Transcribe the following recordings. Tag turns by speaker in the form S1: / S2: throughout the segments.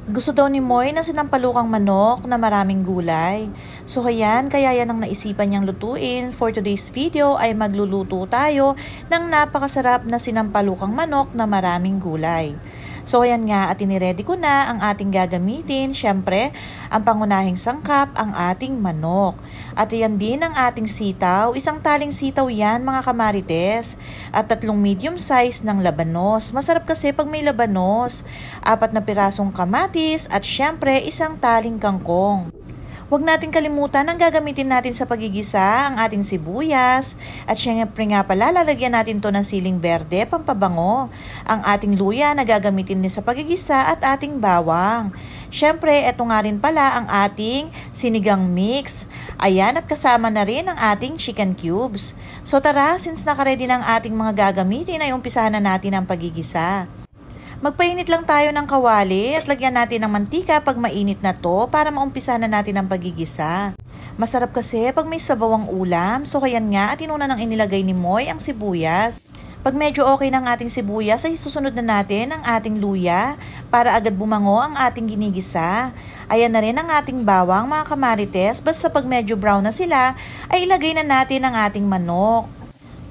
S1: Gusto daw ni Moy na sinampalukang manok na maraming gulay. So ayan, kaya yan ang naisipan niyang lutuin. For today's video ay magluluto tayo ng napakasarap na sinampalukang manok na maraming gulay. So ayan nga, at iniready ko na ang ating gagamitin. Syempre, ang pangunahing sangkap ang ating manok. At yan din ang ating sitaw. Isang taling sitaw yan mga kamarites. At 3 medium size ng labanos. Masarap kasi pag may labanos. 4 na pirasong kamatis at syempre isang taling kangkong. Huwag natin kalimutan ang gagamitin natin sa pagigisa, ang ating sibuyas. At syempre nga pala, lalagyan natin to ng siling berde, pampabango. Ang ating luya na gagamitin din sa pagigisa at ating bawang. Syempre, eto nga rin pala ang ating sinigang mix. Ayan, at kasama na rin ang ating chicken cubes. So tara, since nakaredy ng ating mga gagamitin, ay umpisahan na natin ang pagigisa. Magpainit lang tayo ng kawali at lagyan natin ng mantika pag mainit na to para maumpisa na natin ang pagigisa. Masarap kasi pag may sabaw ang ulam, so kayan nga at inuna nang inilagay ni Moy ang sibuyas. Pag medyo okay ng ating sibuyas ay susunod na natin ang ating luya para agad bumango ang ating ginigisa. Ayan na rin ang ating bawang mga kamarites, basta pag medyo brown na sila ay ilagay na natin ang ating manok.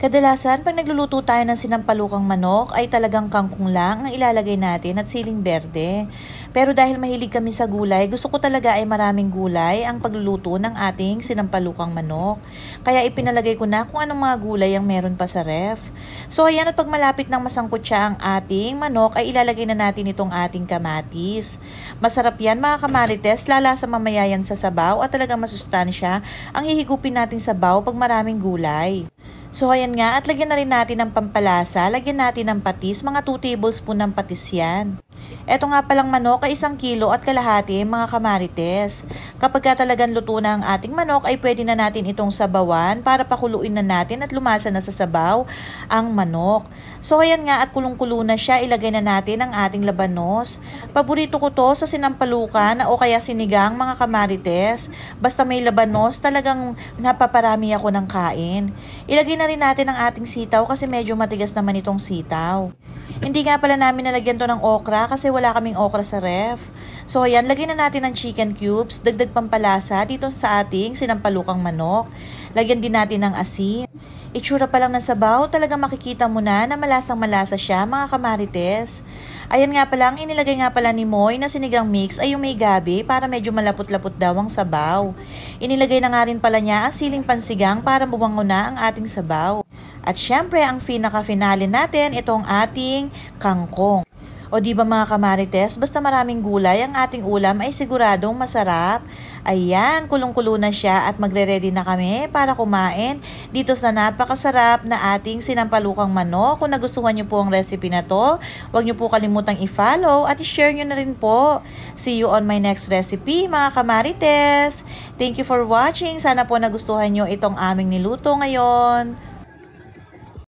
S1: Kadalasan, pag nagluluto tayo ng sinampalukang manok, ay talagang kangkong lang ang ilalagay natin at siling berde. Pero dahil mahilig kami sa gulay, gusto ko talaga ay maraming gulay ang pagluluto ng ating sinampalukang manok. Kaya ipinalagay ko na kung anong mga gulay ang meron pa sa ref. So ayan, at pag malapit ng masangkot siya ang ating manok, ay ilalagay na natin itong ating kamatis. Masarap yan mga kamarites, lalasa mamaya yan sa sabaw at talagang masustansya ang hihigupin nating sabaw pag maraming gulay. So ayan nga, at lagyan na rin natin ng pampalasa, lagyan natin ng patis, mga 2 tablespoon ng patis yan. Eto nga palang manok ay 1,5 kilo mga kamarites. Kapag talagang luto na ang ating manok ay pwede na natin itong sabawan para pakuluin na natin at lumasa na sa sabaw ang manok. So ayan nga, at kulong-kulo na siya, ilagay na natin ang ating labanos. Paborito ko to sa sinampalukan o kaya sinigang mga kamarites. Basta may labanos, talagang napaparami ako ng kain. Ilagay na rin natin ang ating sitaw kasi medyo matigas naman itong sitaw. Hindi nga pala namin nalagyan to ng okra kasi wala kaming okra sa ref. So ayan, lagyan na natin ng chicken cubes, dagdag pampalasa dito sa ating sinampalukang manok. Lagyan din natin ng asin. Itsura pa lang ng sabaw, talaga makikita mo na malasang malasa siya mga kamarites. Ayan nga pala, ang inilagay nga pala ni Moy na sinigang mix ay yung may gabi para medyo malapot-lapot daw ang sabaw. Inilagay na nga rin pala niya ang siling pansigang para bumango na ang ating sabaw. At syempre, ang pinaka-finale natin, itong ating kangkong. O di ba mga kamarites, basta maraming gulay ang ating ulam ay siguradong masarap. Ayan, kulong-kulo na siya at magre-ready na kami para kumain dito sa napakasarap na ating sinampalukang manok. Kung nagustuhan niyo po ang recipe na to, huwag niyo po kalimutang i-follow at i-share niyo na rin po. See you on my next recipe mga kamarites. Thank you for watching. Sana po nagustuhan niyo itong aming niluto ngayon.